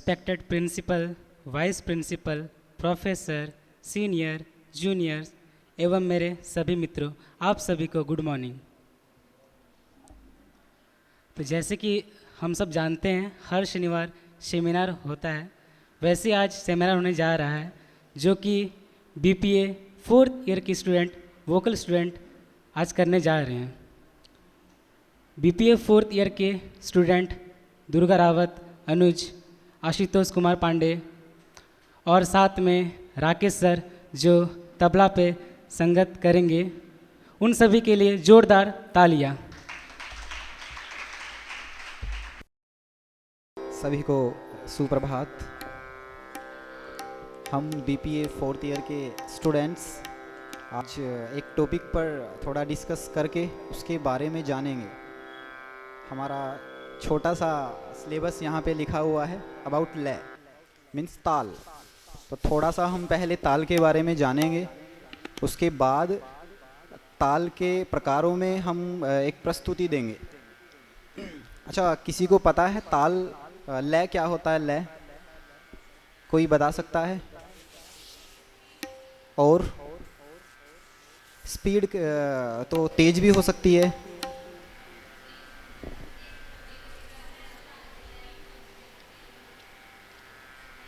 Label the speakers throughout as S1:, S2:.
S1: Respected principal, vice principal, professor, senior, juniors एवं मेरे सभी मित्रों, आप सभी को गुड मॉर्निंग। तो जैसे कि हम सब जानते हैं हर शनिवार सेमिनार होता है, वैसे आज सेमिनार होने जा रहा है जो कि बीपीए फोर्थ ईयर की स्टूडेंट, वोकल स्टूडेंट आज करने जा रहे हैं। बीपीए फोर्थ ईयर के स्टूडेंट दुर्गा रावत, अनुज, आशुतोष कुमार पांडे और साथ में राकेश सर जो तबला पे संगत करेंगे, उन सभी के लिए जोरदार तालियां।
S2: सभी को सुप्रभात। हम बीपीए फोर्थ ईयर के स्टूडेंट्स आज एक टॉपिक पर थोड़ा डिस्कस करके उसके बारे में जानेंगे। हमारा छोटा सा सिलेबस यहाँ पे लिखा हुआ है, अबाउट ले मीन्स ताल। तो थोड़ा सा हम पहले ताल के बारे में जानेंगे, उसके बाद ताल के प्रकारों में हम एक प्रस्तुति देंगे। अच्छा, किसी को पता है ताल लय क्या होता है? लय कोई बता सकता है? और स्पीड तो तेज भी हो सकती है।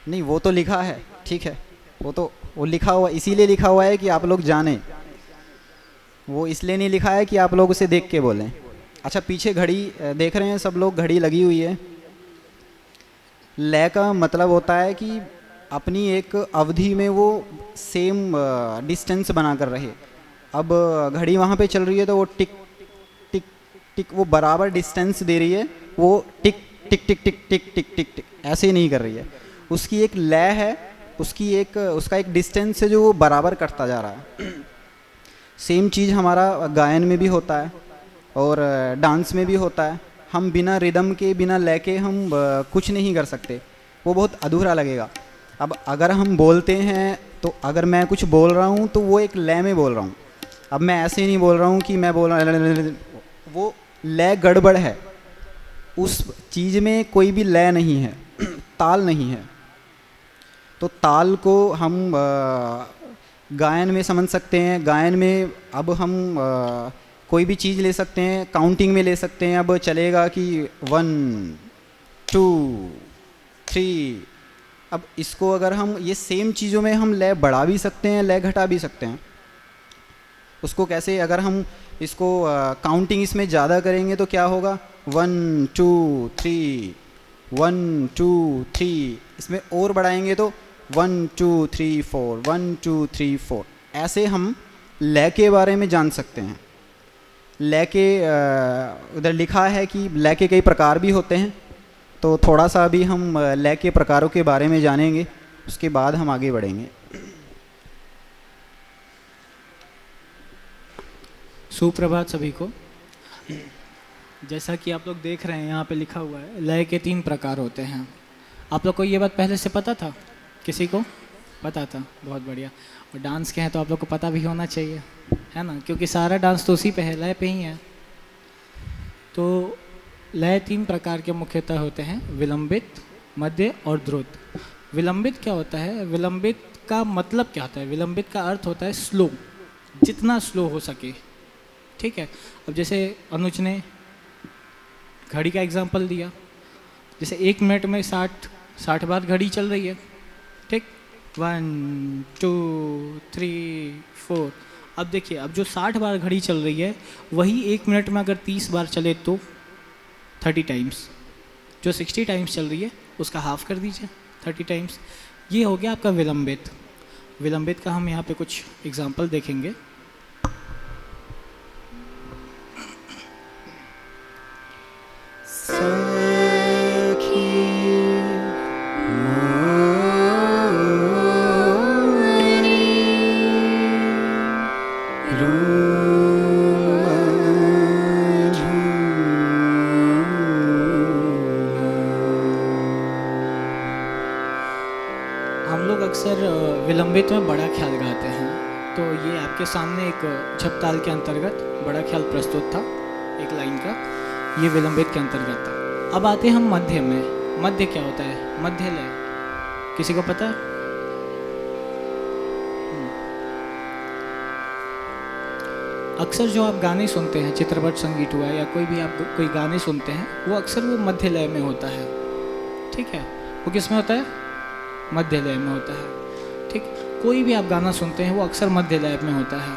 S2: नहीं, वो तो लिखा है, ठीक है, वो लिखा हुआ, इसीलिए लिखा हुआ है कि आप लोग जानें। वो इसलिए नहीं लिखा है कि आप लोग उसे देख के बोलें। अच्छा, पीछे घड़ी देख रहे हैं सब लोग, घड़ी लगी हुई है। लय का मतलब होता है कि अपनी एक अवधि में वो सेम डिस्टेंस बना कर रहे। अब घड़ी वहाँ पे चल रही है तो वो टिक टिक टिक, वो बराबर डिस्टेंस दे रही है, वो टिक टिक टिक टिक टिक टिक टिक टिक ऐसे ही नहीं कर रही है। उसकी एक लय है, उसका एक डिस्टेंस है जो वो बराबर करता जा रहा है। सेम चीज़ हमारा गायन में भी होता है और डांस में भी होता है। हम बिना रिदम के, बिना लय के हम कुछ नहीं कर सकते, वो बहुत अधूरा लगेगा। अब अगर हम बोलते हैं तो अगर मैं कुछ बोल रहा हूँ तो वो एक लय में बोल रहा हूँ। अब मैं ऐसे नहीं बोल रहा हूँ कि मैं बोल रहा, वो लय गड़बड़ है, उस चीज़ में कोई भी लय नहीं है, ताल नहीं है। तो ताल को हम गायन में समझ सकते हैं। गायन में अब हम कोई भी चीज़ ले सकते हैं, काउंटिंग में ले सकते हैं। अब चलेगा कि 1 2 3। अब इसको अगर हम ये सेम चीज़ों में हम लय बढ़ा भी सकते हैं, लय घटा भी सकते हैं। उसको कैसे, अगर हम इसको काउंटिंग इसमें ज़्यादा करेंगे तो क्या होगा? 1 2 3 1 2 3। इसमें और बढ़ाएंगे तो 1 2 3 4 1 2 3 4। ऐसे हम लय के बारे में जान सकते हैं। लय के उधर लिखा है कि लय के कई प्रकार भी होते हैं, तो थोड़ा सा अभी हम लय के प्रकारों के बारे में जानेंगे, उसके बाद हम आगे बढ़ेंगे।
S3: सुप्रभात सभी को। जैसा कि आप लोग देख रहे हैं यहाँ पे लिखा हुआ है, लय के 3 प्रकार होते हैं। आप लोग को ये बात पहले से पता था? किसी को पता था? बहुत बढ़िया। और डांस के हैं तो आप लोग को पता भी होना चाहिए, है ना, क्योंकि सारा डांस तो उसी पे है, लय पे ही है। तो लय 3 प्रकार के मुख्यतः होते हैं, विलंबित, मध्य और द्रुत। विलंबित क्या होता है? विलंबित का मतलब क्या होता है? विलंबित का अर्थ होता है स्लो, जितना स्लो हो सके, ठीक है। अब जैसे अनुज ने घड़ी का एग्जांपल दिया, जैसे 1 मिनट में 60 बार घड़ी चल रही है, ठीक, 1 2 3 4। अब देखिए, अब जो 60 बार घड़ी चल रही है वही 1 मिनट में अगर 30 बार चले तो 30 टाइम्स। जो 60 टाइम्स चल रही है उसका हाफ कर दीजिए, 30 टाइम्स। ये हो गया आपका विलंबित। विलंबित का हम यहाँ पे कुछ एग्जांपल देखेंगे। हम लोग अक्सर विलंबित में बड़ा ख्याल गाते हैं, तो ये आपके सामने एक झपताल के अंतर्गत बड़ा ख्याल प्रस्तुत था, एक लाइन का, ये विलंबित के अंतर्गत था। अब आते हैं हम मध्य में। मध्य क्या होता है? मध्य लय किसी को पता है? अक्सर जो आप गाने सुनते हैं, चित्रपट संगीत हुआ या कोई भी आप कोई गाने सुनते हैं, वो अक्सर वो मध्य लय में होता है। ठीक है, वो किस में होता है? मध्य लय में होता है। ठीक, कोई भी आप गाना सुनते हैं वो अक्सर मध्य लय में होता है।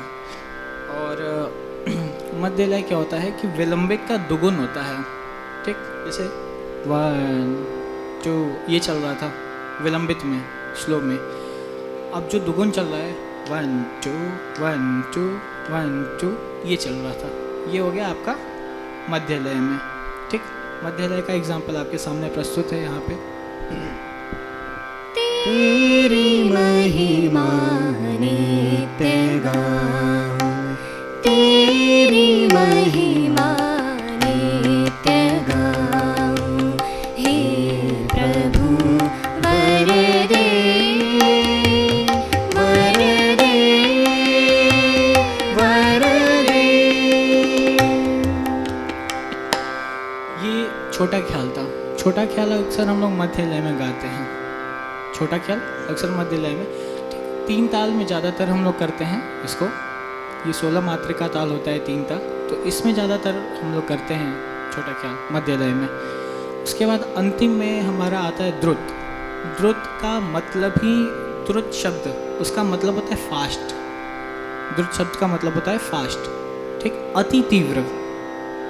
S3: और मध्य लय क्या होता है कि विलंबित का दुगुन होता है। ठीक, जैसे 1 2 ये चल रहा था विलंबित में, स्लो में। अब जो दुगुन चल रहा है 1 2 1 2 1 2 ये चल रहा था, ये हो गया आपका मध्य लय में। ठीक, मध्य लय का एग्जाम्पल आपके सामने प्रस्तुत है यहाँ पे।
S4: तेरी महिमा नित्य गाऊं, तेरी महिमा नित्य गाऊं, हे प्रभु वर दे, वर दे, वर दे।
S3: ये छोटा ख्याल था। छोटा ख्याल अक्सर हम लोग मध्य लय में गाते हैं। छोटा ख्याल अक्सर मध्य लय में, 3 ताल में ज़्यादातर हम लोग करते हैं इसको। ये 16 मात्रिका ताल होता है, 3 ताल, तो इसमें ज़्यादातर हम लोग करते हैं छोटा ख्याल मध्य लय में। उसके बाद अंतिम में हमारा आता है द्रुत। द्रुत का मतलब ही, द्रुत शब्द उसका मतलब होता है फास्ट। द्रुत शब्द का मतलब होता है फास्ट। ठीक, अति तीव्र,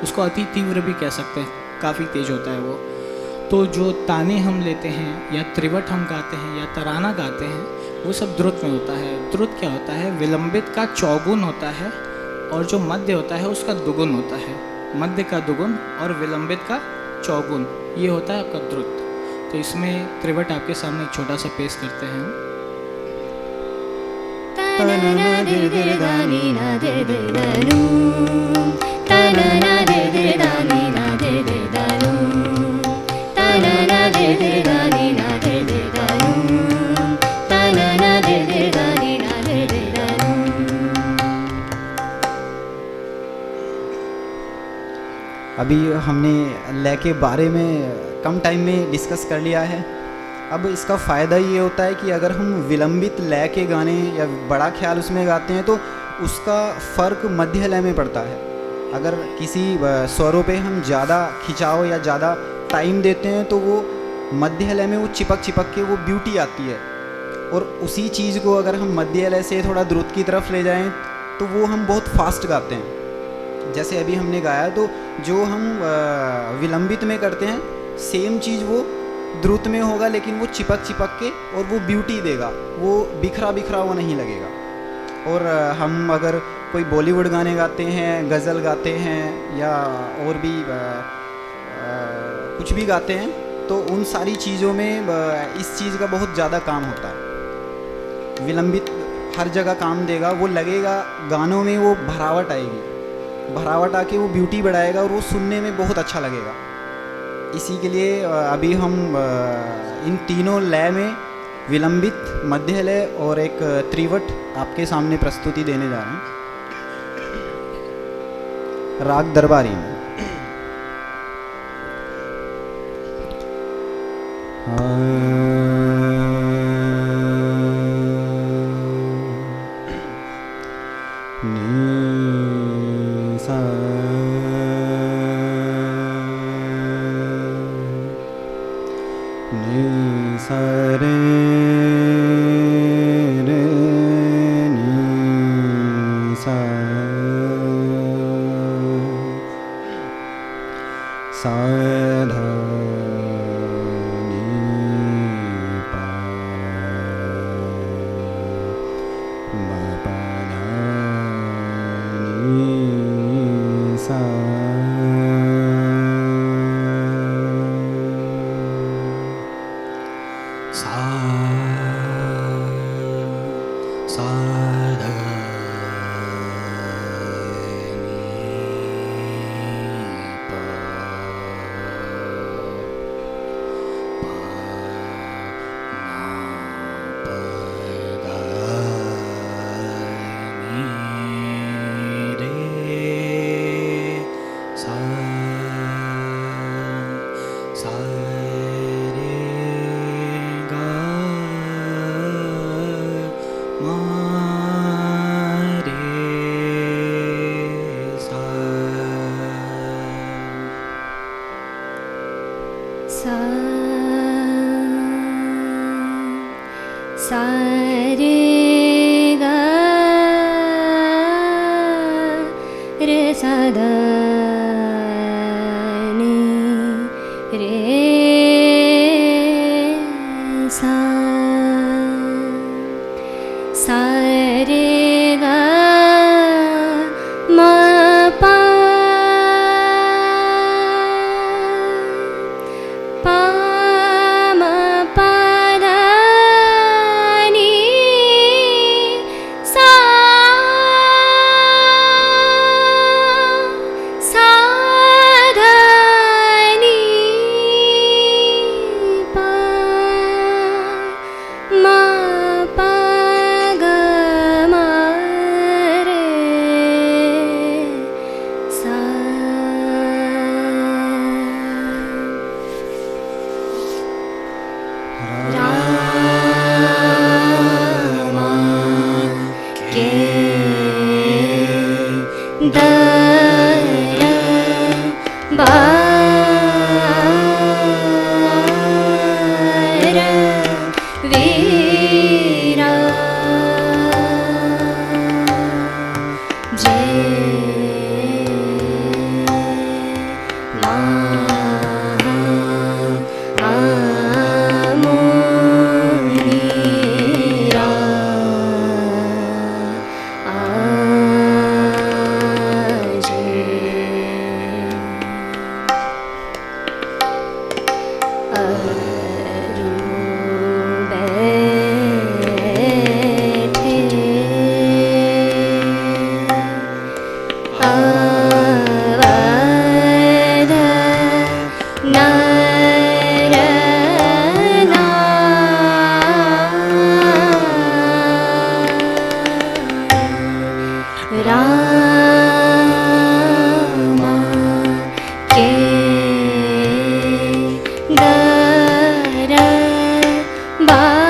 S3: उसको अति तीव्र भी कह सकते हैं, काफ़ी तेज होता है वो। तो जो ताने हम लेते हैं या त्रिवट हम गाते हैं या तराना गाते हैं, वो सब द्रुत में होता है। द्रुत क्या होता है? विलंबित का चौगुन होता है और जो मध्य होता है उसका दुगुन होता है। मध्य का दुगुन और विलंबित का चौगुन, ये होता है आपका द्रुत। तो इसमें त्रिवट आपके सामने एक छोटा सा पेश करते हैं हम।
S2: अभी हमने लय के बारे में कम टाइम में डिस्कस कर लिया है। अब इसका फ़ायदा ये होता है कि अगर हम विलंबित लय के गाने या बड़ा ख्याल उसमें गाते हैं तो उसका फ़र्क मध्य लय में पड़ता है। अगर किसी स्वरों पे हम ज़्यादा खिंचाव या ज़्यादा टाइम देते हैं तो वो मध्य लय में वो चिपक चिपक के वो ब्यूटी आती है। और उसी चीज़ को अगर हम मध्य लय से थोड़ा द्रुत की तरफ ले जाएं तो वो हम बहुत फास्ट गाते हैं। जैसे अभी हमने गाया, तो जो हम विलंबित में करते हैं सेम चीज़ वो द्रुत में होगा, लेकिन वो चिपक चिपक के और वो ब्यूटी देगा, वो बिखरा बिखरा वो नहीं लगेगा। और हम अगर कोई बॉलीवुड गाने गाते हैं, गज़ल गाते हैं या और भी कुछ भी गाते हैं, तो उन सारी चीज़ों में इस चीज़ का बहुत ज़्यादा काम होता है। विलंबित हर जगह काम देगा, वो लगेगा गानों में वो भरावट आएगी, भरावट आके वो ब्यूटी बढ़ाएगा और वो सुनने में बहुत अच्छा लगेगा। इसी के लिए अभी हम इन तीनों लय में विलंबित, मध्य लय और एक त्रिवट आपके सामने प्रस्तुति देने जा रहे हैं राग दरबारी में।
S4: रे सा ध नि रे सा सा रे ग म पा पा म पा ध नि सा सा ध नि पा म पा ग म रे सा रामा के दर बार वीरा रामा के दर रामा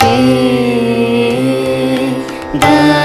S4: के दर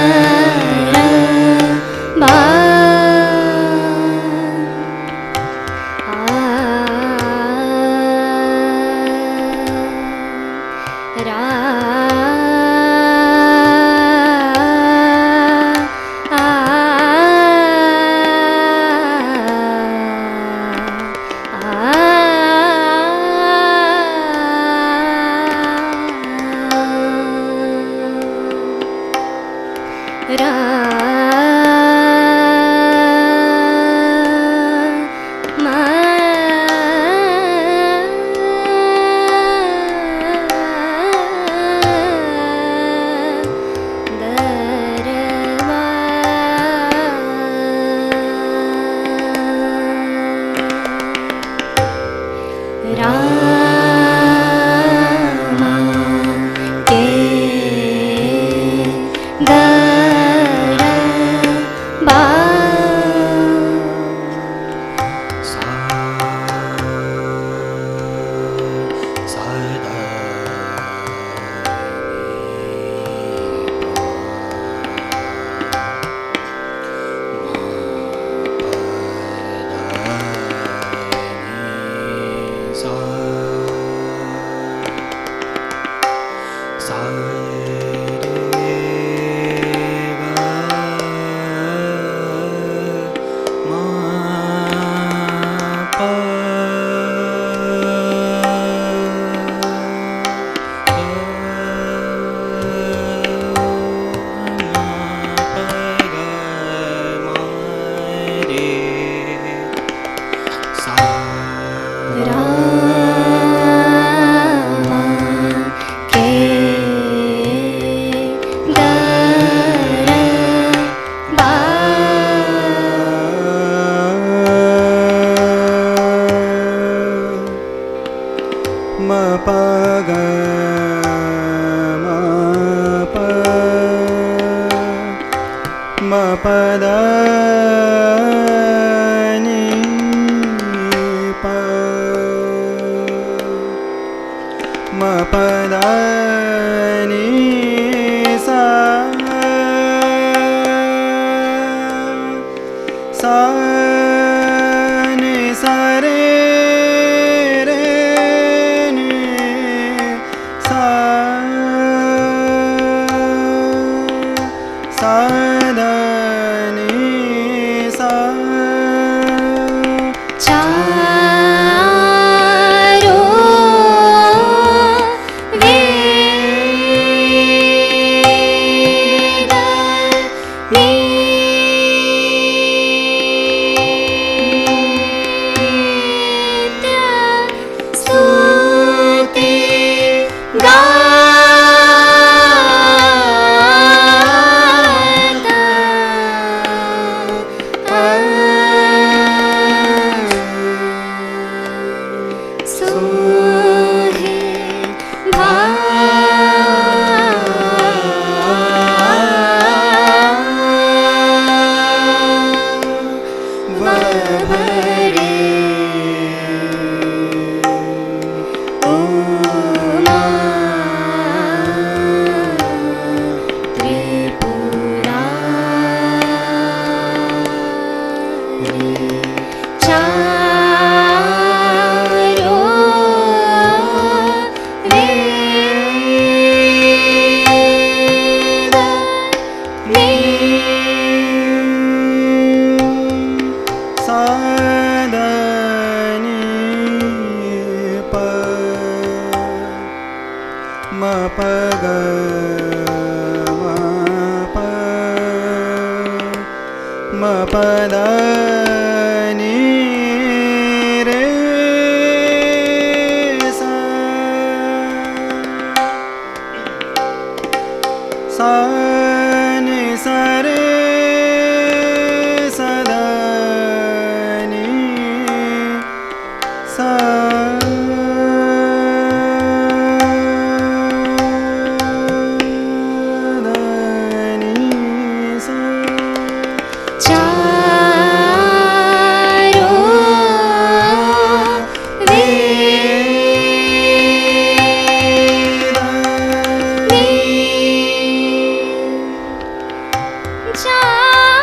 S2: सा नि सा रे रे नि सा सा ध नि सा
S4: चारों वेद नित्य स्तुति गाता सोहे भरे उमा त्रिपुरारी चारों वेद
S2: सा ध नि प म प ग म प म प ध नि रे सा सा नि सा रे सा ध नि सा ध नि सा
S4: चारों वेद चारों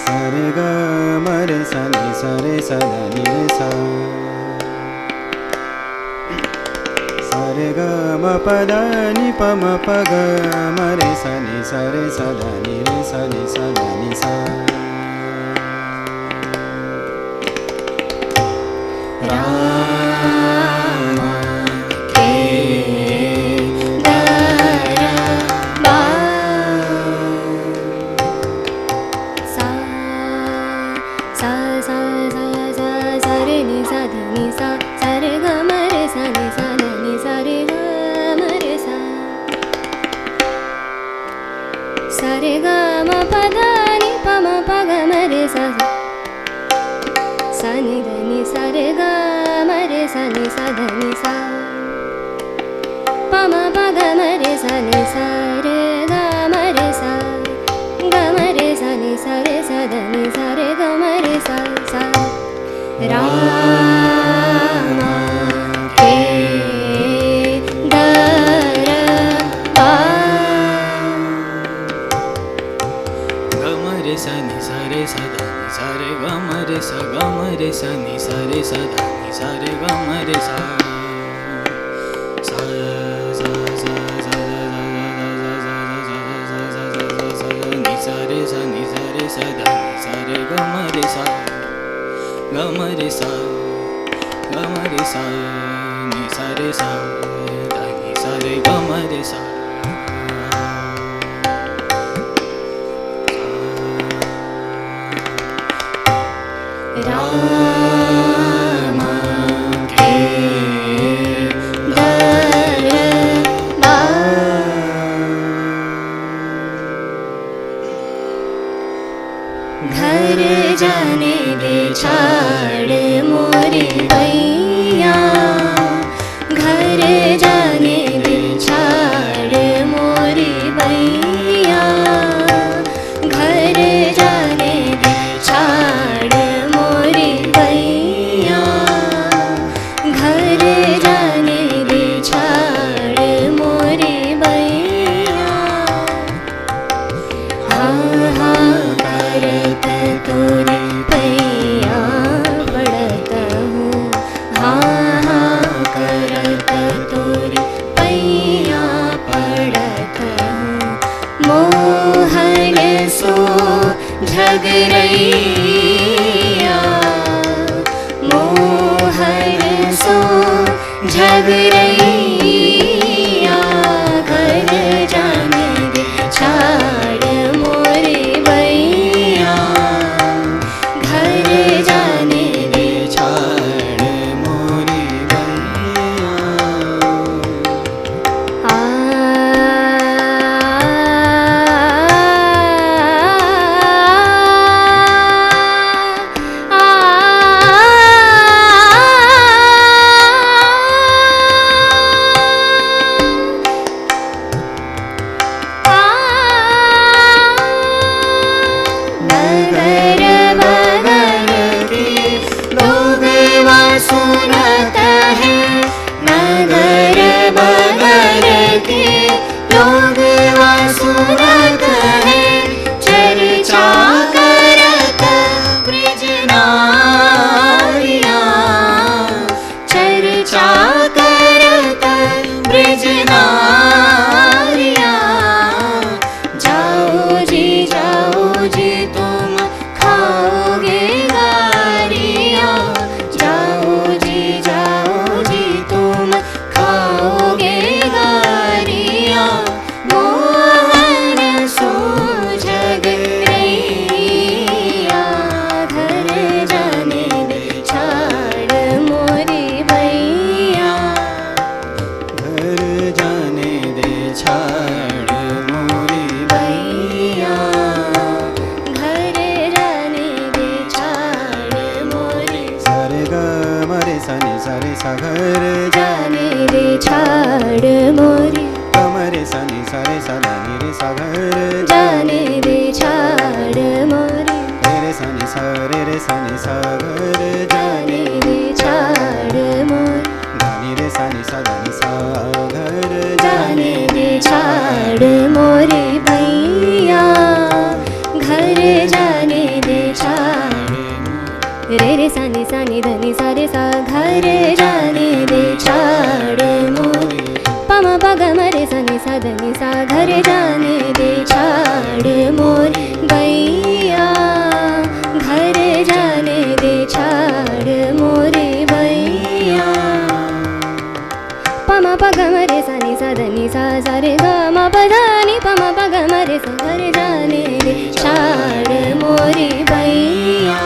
S2: सरे ग मरे सनि सरे सदनि रे सा सरे ग म पद नि प म प ग मरे सनि सरे सदनि रे सनि सदनि सा
S4: राम के सा सा सा सा सा सा रे नि सा ध नि सा सा रे ग म रे सा नि सा ध नि सा रे ग म रे सा सा रे ग म प ध नि प म प ग म रे सा सा नि ध नि सा रे ग म रे सा नि सा ध नि सा प म प ग म रे सा नि सा रे ग म रे सा ग म रे सा नि सा रे सा ध नि सा रे ग म रे सा सा राम के दरबार
S3: ग म रे सा नि सा रे सा ध नि सा रे ग म रे सा ग म रे सा नि सा रे सा ध नि सा रे ग म रे सा सा सा सा सा नि सा रे सा नि सा रे सा ध नि सा रे ग म रे सा ग म रे सा ग म रे सा नि सा रे सा ध नि सा रे ग म रे सा
S4: राम के दरबार घर जाने दे छाड़ मोरे भैया घर जाने दे छाड़ मोरे भैया घर जाने दे छाड़ मोरे भैया घर जाने दे छाड़ मोरे भैया हाँ हाँ करत तोरे पैया पड़त हूँ हाँ हाँ करत तोरे पैया पड़त हूँ मोहन सो झगरैया मोहन सो झगरैया घर जाने दे छाड़ मोरे भैया घर जाने दे
S3: छाड़ मोरे भैया
S4: आ आ रे रे सा नि ध नि सा रे सा घर जाने दे छाड़ मोरे प म प ग म रे सा नि सा ध नि सा घर जाने दे छाड़ मोरे भैया घर जाने दे छाड़ मोरे भैया प म प ग म रे सा नि सा ध नि सा सा रे ग म प ध नि प म प ग म रे सा घर जाने दे छाड़ मोरे भैया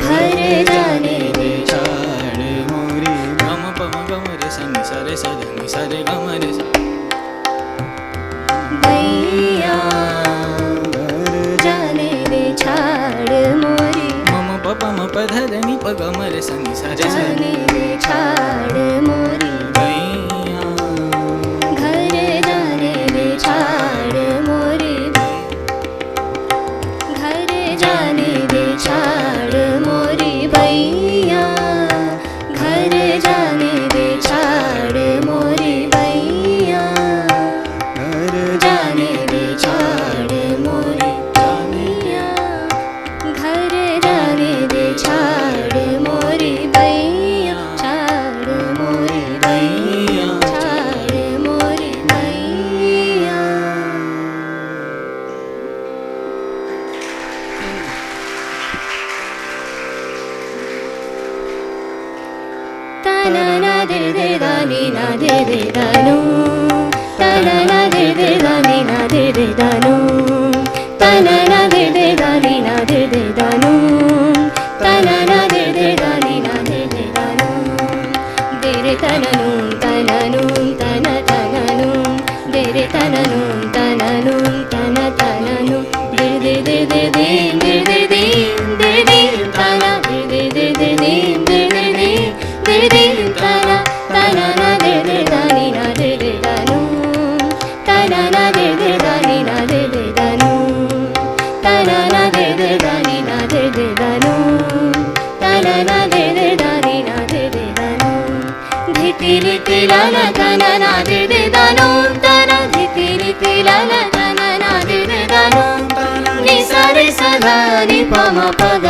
S4: घर जाने दे
S3: छाड़ मोरे गम पम गम रे सनि सा रे सा धनि सा रे गम रे सा
S4: भैया घर जाने दे छाड़ मोरे
S3: मम प पम प ध धनि प गम रे सनि सा रे सा
S4: जाने दे छाड़ मोरे
S3: भैया
S4: घर जाने दे छाड़ मोरे घर जाने दे छाड़ मोरे भैया घर जाने दे छाड़ मोरे भैया
S2: घर
S4: जाने दे छाड़ मोरे भैया घर जाने दे छाड़ मोरे भैया छाड़ मोरे भैया छाड़ मोरे भैया तना ना दे दे दानी ना दे दे दानू तना ना दे दे दानी ना दे दे दानू तना ना दे दे दानी ना दे दे दानू तना ना दे दे दानी ना दे दे दानू दे रे तननू तननू तन तननू दे रे तननू तननू तन तननू दे दे दे दे दे दे दे दे दे तना दे दे दे दे दे दे दे दे तना तना ना दे दे दानी ना दे दे दानू तना ना दे दे दानी ना दे दे दानू तना ना दे दे दानी ना दे दे दानू तना ना दे दे दानी ना दे दे दानू धिति रिति लाला तना ना दे दे दानू तना धिति रिति लाला तना ना दे दे दानू नि सा रे सा धा नि प म प ग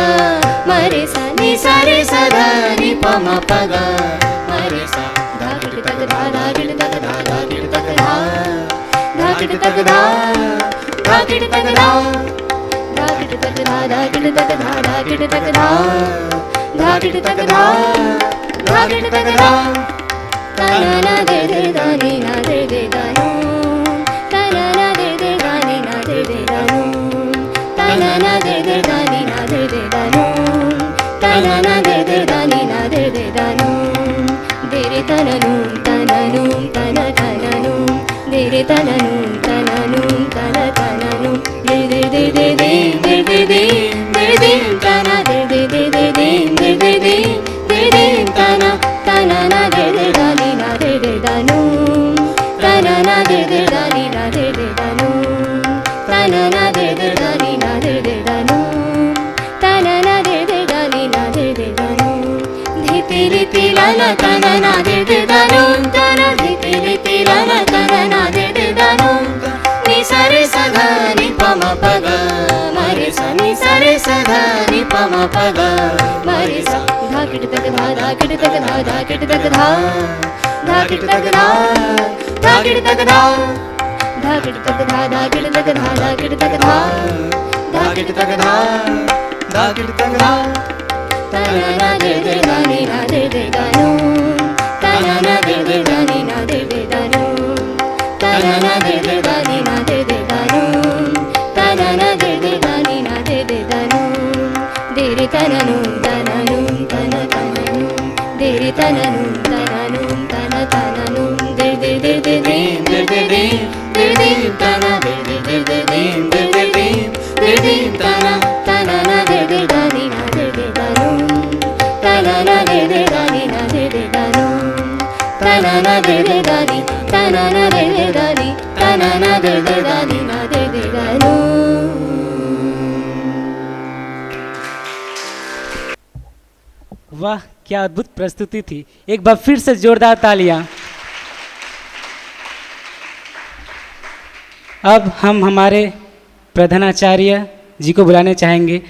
S4: म रे सा नि सा रे सा धा नि प म प ग म रे सा धा गिट तक धा धा गिट तक धा धा गिट तक धा धा गिट तक धा धा गिट तक धा धा गिट तक धा धा गिट तक धा धा गिट तक धा धा गिट तक धा धा गिट तक धा तना ना दे दे दानी ना दे दे दानू तना ना दे दे दानी ना दे दे दानू तना ना दे दे दानी ना दे दे दानू तना ना दे दे दानी ना दे दे दानू दे रे तननू तननू तन तननू दे रे तननू तननू तन तननू दे दे दे दे दे दे दे दे दे तना दे दे दे दे दे दे दे दे दे तना तना ना दे दे दानी ना दे दे दानू तना ना दे दे दानी ना दे दे दानू तना ना दे दे दानी ना दे दे दानू तना ना दे दे दानी ना दे दे दानू धिति रिति लाला तना ना दे दे दानू तना धिति रिति लाला तना ना दे दे दानू नि सा रे सा धा नि प म प ग म रे सा नि सा रे सा धा नि प म प ग म रे सा धा गिट तक धा धा गिट तक धा धा गिट तक धा धा गिट तक धा धा गिट तक धा धा गिट तक धा धा गिट तक धा धा गिट तक धा धा गिट तक धा धा गिट तक धा तना ना दे दे दानी ना दे दे दानू तना ना दे दे दानी ना दे दे दानू तना ना दे दे दानी ना दे दे दानू तना ना दे दे दानी ना दे दे दानू दे रे तननू तननू तन तननू दे रे तननू तननू तन तननू दे दे दे दे दे दे दे दे दे दे तना दे दे दे दे दे दे दे दे दे तना तना ना दे दे दानी ना दे दे दानू तना ना दे दे दानी ना दे दे दानू तना ना दे दे दानी तना ना दे दे दानी तना ना दे दे दानी ना दे दे दानू
S1: वाह, क्या अद्भुत प्रस्तुति थी। एक बार फिर से जोरदार तालियां। अब हम हमारे प्रधानाचार्य जी को बुलाने चाहेंगे,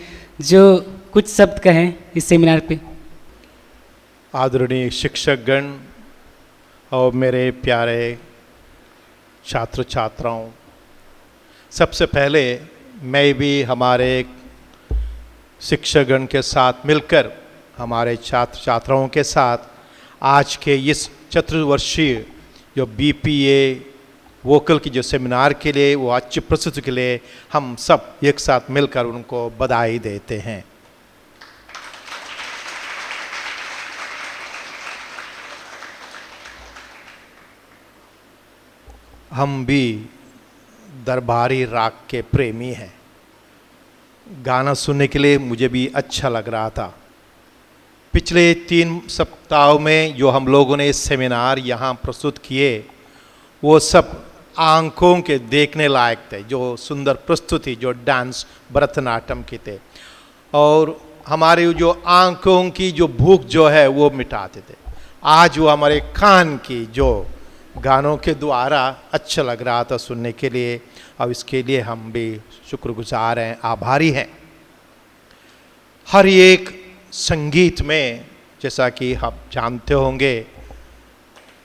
S1: जो कुछ शब्द कहें इस सेमिनार पे।
S5: आदरणीय शिक्षकगण और मेरे प्यारे छात्र छात्राओं, सबसे पहले मैं भी हमारे शिक्षकगण के साथ मिलकर हमारे छात्र छात्राओं के साथ आज के इस चतुर्वर्षीय जो BPA वोकल की जो सेमिनार के लिए, वो अच्छी प्रस्तुति के लिए हम सब एक साथ मिलकर उनको बधाई देते हैं। हम भी दरबारी राग के प्रेमी हैं। गाना सुनने के लिए मुझे भी अच्छा लग रहा था। पिछले 3 सप्ताह में जो हम लोगों ने सेमिनार यहाँ प्रस्तुत किए, वो सब आंखों के देखने लायक थे। जो सुंदर प्रस्तुति, जो डांस भरतनाट्यम की थे, और हमारी जो आंखों की जो भूख जो है वो मिटाते थे। आज वो हमारे कान की जो गानों के द्वारा अच्छा लग रहा था सुनने के लिए, और इसके लिए हम भी शुक्रगुजार हैं, आभारी हैं। हर एक संगीत में, जैसा कि आप जानते होंगे,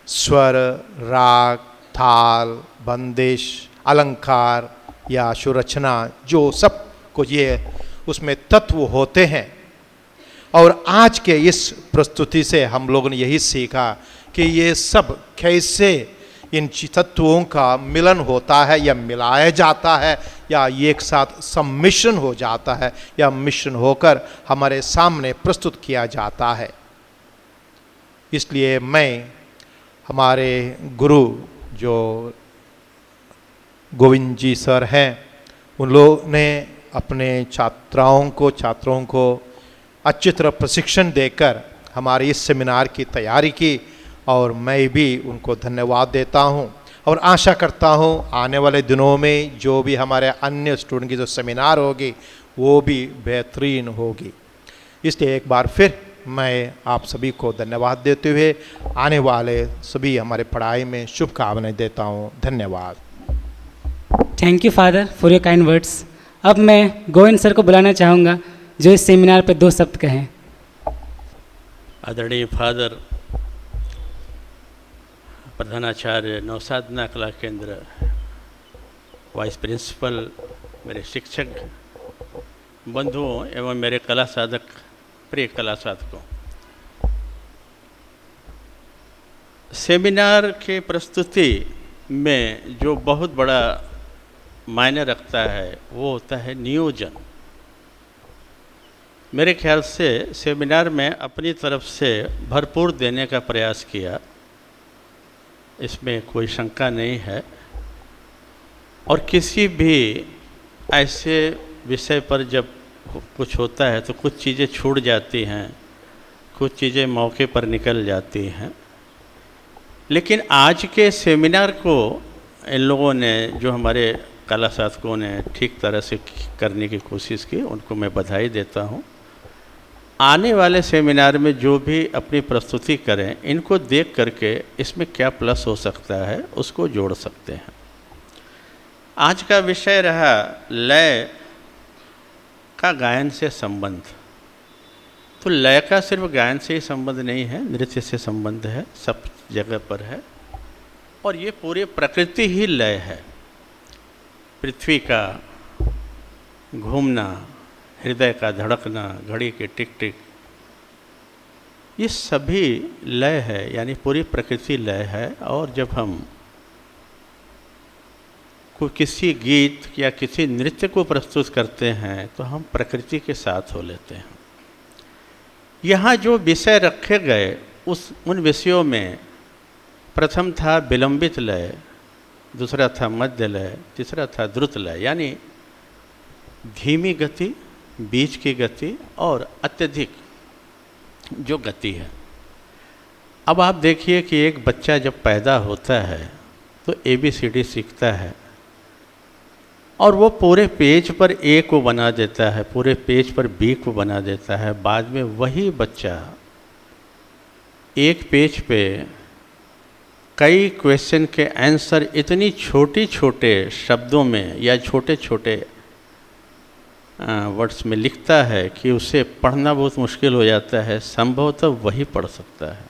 S5: स्वर, राग, ताल, बंदिश, अलंकार या सुरचना, जो सब कुछ ये उसमें तत्व होते हैं। और आज के इस प्रस्तुति से हम लोगों ने यही सीखा कि ये सब कैसे इन तत्वों का मिलन होता है या मिलाया जाता है, या एक साथ सम्मिश्रण हो जाता है, या मिश्रण होकर हमारे सामने प्रस्तुत किया जाता है। इसलिए मैं हमारे गुरु जो गोविंद जी सर हैं, उन लोगों ने अपने छात्रों को अच्छी तरह प्रशिक्षण देकर हमारे इस सेमिनार की तैयारी की, और मैं भी उनको धन्यवाद देता हूं। और आशा करता हूं आने वाले दिनों में जो भी हमारे अन्य स्टूडेंट की जो सेमिनार होगी वो भी बेहतरीन होगी। इसलिए एक बार फिर मैं आप सभी को धन्यवाद देते हुए आने वाले सभी हमारे पढ़ाई में शुभकामनाएं देता हूं। धन्यवाद।
S1: Thank you father for your kind words. अब मैं गोविंद सर को बुलाना चाहूँगा जो इस सेमिनार पर 2 शब्द कहें।
S6: आदरणीय फादर, प्रधानाचार्य नवसाधना कला केंद्र, वाइस प्रिंसिपल, मेरे शिक्षक बंधुओं एवं मेरे कला साधक, प्रिय कला साधकों, सेमिनार के प्रस्तुति में जो बहुत बड़ा मायने रखता है वो होता है नियोजन। मेरे ख्याल से सेमिनार में अपनी तरफ से भरपूर देने का प्रयास किया, इसमें कोई शंका नहीं है। और किसी भी ऐसे विषय पर जब कुछ होता है तो कुछ चीज़ें छूट जाती हैं, कुछ चीज़ें मौके पर निकल जाती हैं। लेकिन आज के सेमिनार को इन लोगों ने, जो हमारे कला साधकों ने ठीक तरह से करने की कोशिश की, उनको मैं बधाई देता हूँ। आने वाले सेमिनार में जो भी अपनी प्रस्तुति करें, इनको देख करके इसमें क्या प्लस हो सकता है उसको जोड़ सकते हैं। आज का विषय रहा लय का गायन से संबंध। तो लय का सिर्फ गायन से ही संबंध नहीं है, नृत्य से संबंध है, सब जगह पर है। और ये पूरी प्रकृति ही लय है। पृथ्वी का घूमना, हृदय का धड़कना, घड़ी के टिक टिक, ये सभी लय है, यानी पूरी प्रकृति लय है। और जब हम किसी गीत या किसी नृत्य को प्रस्तुत करते हैं तो हम प्रकृति के साथ हो लेते हैं। यहाँ जो विषय रखे गए उन विषयों में प्रथम था विलंबित लय, दूसरा था मध्य लय, तीसरा था द्रुत लय, यानी धीमी गति, बीच की गति और अत्यधिक जो गति है। अब आप देखिए कि एक बच्चा जब पैदा होता है तो ABCD सीखता है और वो पूरे पेज पर A को बना देता है, पूरे पेज पर B को बना देता है। बाद में वही बच्चा एक पेज पे कई क्वेश्चन के आंसर इतनी छोटे छोटे शब्दों में या छोटे छोटे वर्ड्स में लिखता है कि उसे पढ़ना बहुत मुश्किल हो जाता है, संभवतः वही पढ़ सकता है।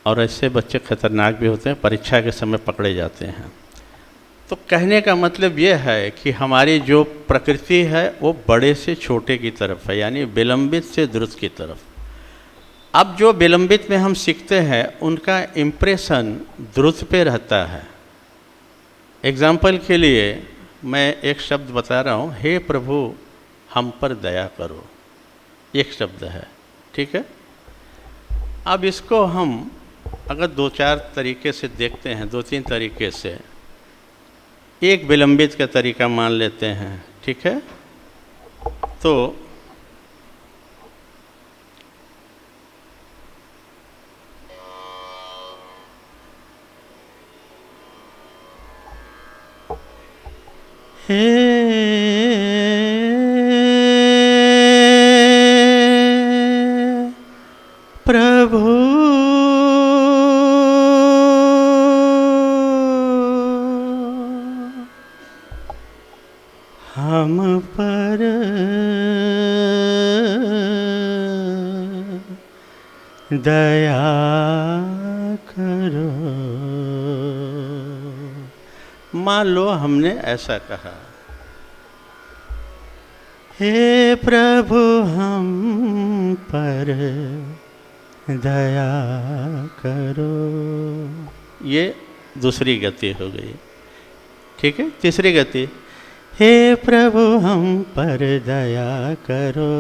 S6: और ऐसे बच्चे खतरनाक भी होते हैं, परीक्षा के समय पकड़े जाते हैं। तो कहने का मतलब ये है कि हमारी जो प्रकृति है वो बड़े से छोटे की तरफ है, यानी विलंबित से द्रुत की तरफ। अब जो विलंबित में हम सीखते हैं उनका इम्प्रेशन द्रुत पे रहता है। एग्जाम्पल के लिए मैं एक शब्द बता रहा हूँ, हे प्रभु हम पर दया करो, एक शब्द है, ठीक है। अब इसको हम अगर 2-4 तरीके से देखते हैं, 2-3 तरीके से, एक विलंबित का तरीका मान लेते हैं, ठीक है। तो हे प्रभु हम पर दया करो। मान लो हमने ऐसा कहा, हे प्रभु हम पर दया करो, ये दूसरी गति हो गई, ठीक है। तीसरी गति, हे प्रभु हम पर दया करो,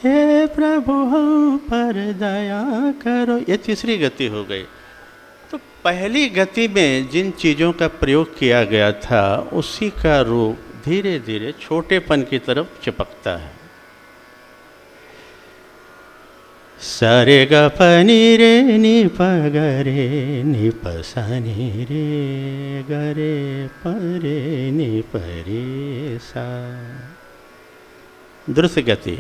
S6: हे प्रभु हम पर दया करो, ये तीसरी गति हो गई। तो पहली गति में जिन चीज़ों का प्रयोग किया गया था उसी का रूप धीरे धीरे छोटेपन की तरफ चिपकता है। सारे ग प नि रे नि प ग रे नि प सा नि रे ग रे प रे नि प रे सा। द्रुत गति,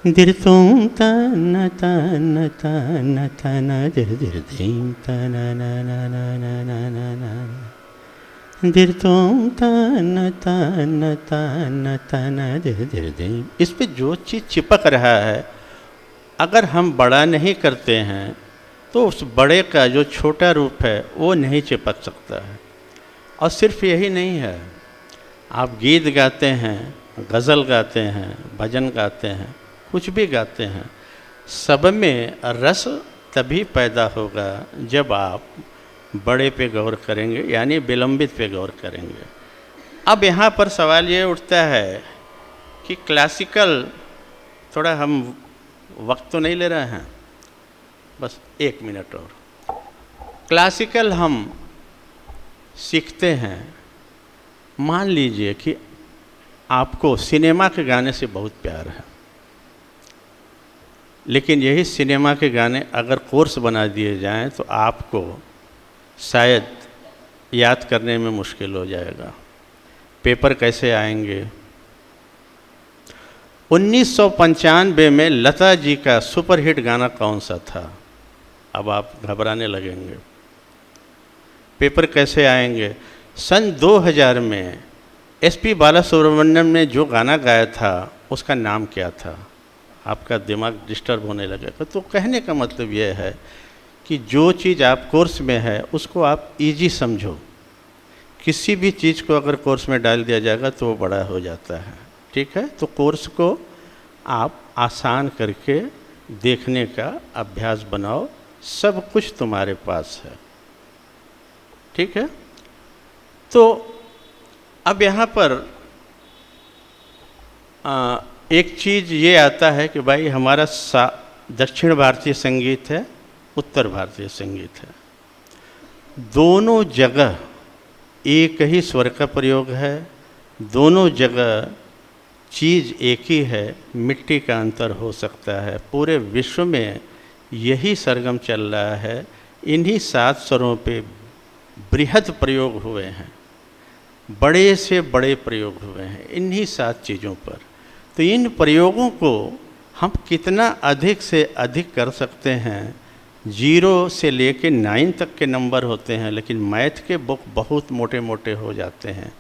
S6: दिर तुम तन तन तन तन दिर दिर धीम तन न न न न न न दिर तुम तन तन तन तन दिर दिर धीम। इस पे जो चीज़ चिपक रहा है अगर हम बड़ा नहीं करते हैं तो उस बड़े का जो छोटा रूप है वो नहीं चिपक सकता है। और सिर्फ यही नहीं है, आप गीत गाते हैं, गज़ल गाते हैं, भजन गाते हैं, कुछ भी गाते हैं, सब में रस तभी पैदा होगा जब आप बड़े पे गौर करेंगे, यानी विलंबित पे गौर करेंगे। अब यहाँ पर सवाल ये उठता है कि क्लासिकल, थोड़ा हम वक्त तो नहीं ले रहे हैं, बस 1 मिनट और। क्लासिकल हम सीखते हैं, मान लीजिए कि आपको सिनेमा के गाने से बहुत प्यार है, लेकिन यही सिनेमा के गाने अगर कोर्स बना दिए जाएं तो आपको शायद याद करने में मुश्किल हो जाएगा। पेपर कैसे आएंगे? 1995 में लता जी का सुपरहिट गाना कौन सा था? अब आप घबराने लगेंगे। पेपर कैसे आएंगे? सन 2000 में एसपी बालासुब्रमण्यम ने जो गाना गाया था उसका नाम क्या था? आपका दिमाग डिस्टर्ब होने लगेगा। तो कहने का मतलब यह है कि जो चीज़ आप कोर्स में है उसको आप इजी समझो। किसी भी चीज़ को अगर कोर्स में डाल दिया जाएगा तो वो बड़ा हो जाता है, ठीक है। तो कोर्स को आप आसान करके देखने का अभ्यास बनाओ, सब कुछ तुम्हारे पास है, ठीक है। तो अब यहाँ पर एक चीज़ ये आता है कि भाई हमारा दक्षिण भारतीय संगीत है, उत्तर भारतीय संगीत है, दोनों जगह एक ही स्वर का प्रयोग है, दोनों जगह चीज़ एक ही है, मिट्टी का अंतर हो सकता है। पूरे विश्व में यही सरगम चल रहा है, इन्हीं 7 स्वरों पे बृहद प्रयोग हुए हैं, बड़े से बड़े प्रयोग हुए हैं इन्हीं 7 चीज़ों पर। तो इन प्रयोगों को हम कितना अधिक से अधिक कर सकते हैं। 0 से लेके 9 तक के नंबर होते हैं, लेकिन मैथ के बुक बहुत मोटे मोटे हो जाते हैं,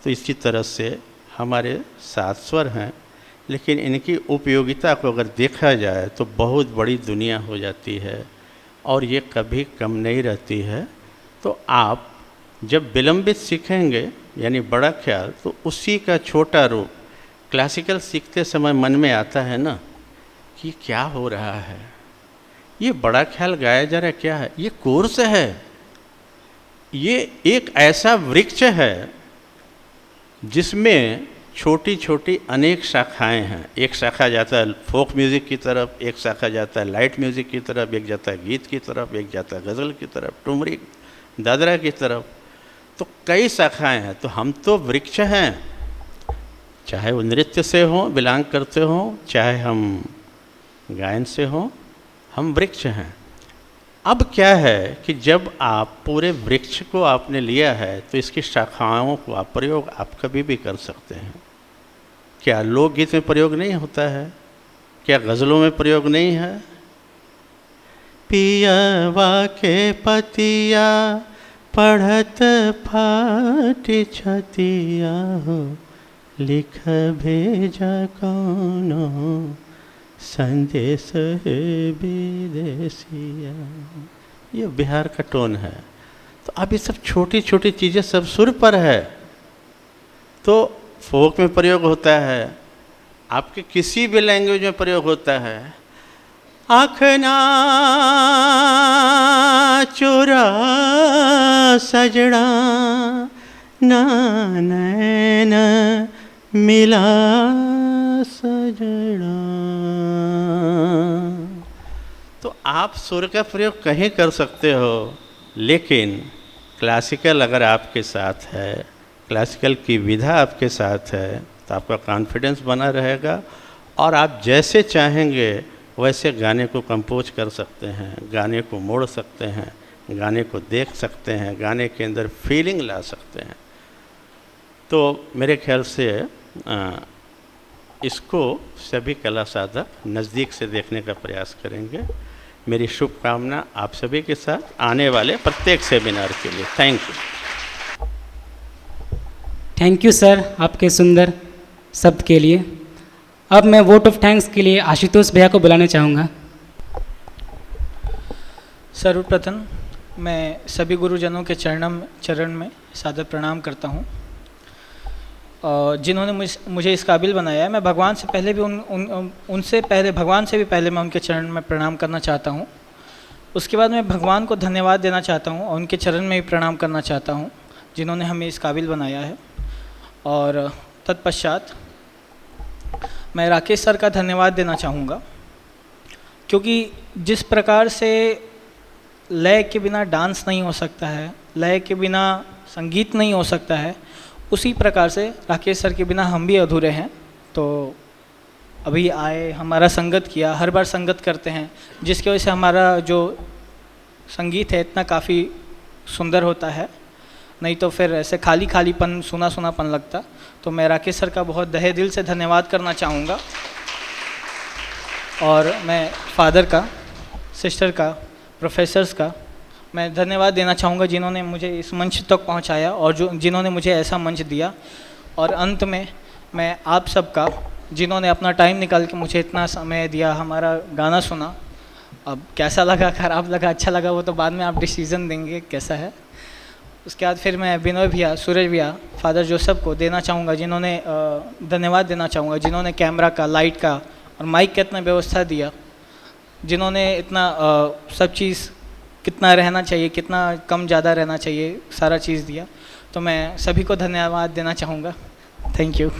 S6: तो इसी तरह से हमारे 7 स्वर हैं, लेकिन इनकी उपयोगिता को अगर देखा जाए तो बहुत बड़ी दुनिया हो जाती है और ये कभी कम नहीं रहती है। तो आप जब विलंबित सीखेंगे यानी बड़ा ख्याल, तो उसी का छोटा रूप क्लासिकल सीखते समय मन में आता है ना कि क्या हो रहा है, ये बड़ा ख्याल गाया जा रहा है, क्या है, ये कोर्स है, ये एक ऐसा वृक्ष है जिसमें छोटी छोटी अनेक शाखाएं हैं। एक शाखा जाता है फोक म्यूज़िक की तरफ, एक शाखा जाता है लाइट म्यूज़िक की तरफ, एक जाता है गीत की तरफ, एक जाता है गज़ल की तरफ, ठुमरी दादरा की तरफ। तो कई शाखाएं हैं। तो हम तो वृक्ष हैं, चाहे वो नृत्य से हों, बिलोंग करते हों, चाहे हम गायन से हों, हम वृक्ष हैं। अब क्या है कि जब आप पूरे वृक्ष को आपने लिया है तो इसकी शाखाओं को आप प्रयोग आप कभी भी कर सकते हैं। क्या लोकगीत में प्रयोग नहीं होता है? क्या गज़लों में प्रयोग नहीं है? पियवा के पतिया पढ़त फाट छतिया हो, लिख भेजा कौनो संदेश है विदेशिया। ये बिहार का टोन है। तो अब ये सब छोटी छोटी चीज़ें सब सुर पर है। तो फोक में प्रयोग होता है, आपके किसी भी लैंग्वेज में प्रयोग होता है। आँख ना चुरा सजड़ा, ना नैन मिला सजड़ा। तो आप सुर का प्रयोग कहीं कर सकते हो, लेकिन क्लासिकल अगर आपके साथ है, क्लासिकल की विधा आपके साथ है, तो आपका कॉन्फिडेंस बना रहेगा और आप जैसे चाहेंगे वैसे गाने को कंपोज कर सकते हैं, गाने को मोड़ सकते हैं, गाने को देख सकते हैं, गाने के अंदर फीलिंग ला सकते हैं। तो मेरे ख्याल से इसको सभी कला साधक नज़दीक से देखने का प्रयास करेंगे। मेरी शुभकामना आप सभी के साथ आने वाले प्रत्येक सेमिनार के लिए। Thank you.
S1: Thank you sir आपके सुंदर शब्द के लिए। अब मैं वोट ऑफ थैंक्स के लिए आशुतोष भैया को बुलाना चाहूँगा।
S3: सर्वप्रथम मैं सभी गुरुजनों के चरण में सादर प्रणाम करता हूँ, जिन्होंने मुझे इस काबिल बनाया है। मैं भगवान से पहले भी उनसे पहले भगवान से भी पहले मैं उनके चरण में प्रणाम करना चाहता हूँ। उसके बाद मैं भगवान को धन्यवाद देना चाहता हूँ और उनके चरण में भी प्रणाम करना चाहता हूँ जिन्होंने हमें इस काबिल बनाया है। और तत्पश्चात मैं राकेश सर का धन्यवाद देना चाहूँगा, क्योंकि जिस प्रकार से लय के बिना डांस नहीं हो सकता है, लय के बिना संगीत नहीं हो सकता है, उसी प्रकार से राकेश सर के बिना हम भी अधूरे हैं। तो अभी आए, हमारा संगत किया, हर बार संगत करते हैं, जिसकी वजह से हमारा जो संगीत है इतना काफ़ी सुंदर होता है, नहीं तो फिर ऐसे खालीपन सुना सुनापन लगता। तो मैं राकेश सर का बहुत तहे दिल से धन्यवाद करना चाहूँगा। और मैं फादर का, सिस्टर का, प्रोफेसर्स का मैं धन्यवाद देना चाहूँगा जिन्होंने मुझे इस मंच तक पहुँचाया और जिन्होंने मुझे ऐसा मंच दिया। और अंत में मैं आप सबका, जिन्होंने अपना टाइम निकाल के मुझे इतना समय दिया, हमारा गाना सुना, अब कैसा लगा, ख़राब लगा, अच्छा लगा, वो तो बाद में आप डिसीज़न देंगे कैसा है। उसके बाद फिर मैं विनोय भैया, सूरज भैया, फादर जोसेफ को देना चाहूँगा, जिन्होंने धन्यवाद देना चाहूँगा, जिन्होंने कैमरा का, लाइट का और माइक का इतना व्यवस्था दिया, जिन्होंने इतना सब चीज़ कितना रहना चाहिए, कितना कम ज़्यादा रहना चाहिए, सारा चीज़ दिया। तो मैं सभी को धन्यवाद देना चाहूँगा। Thank you.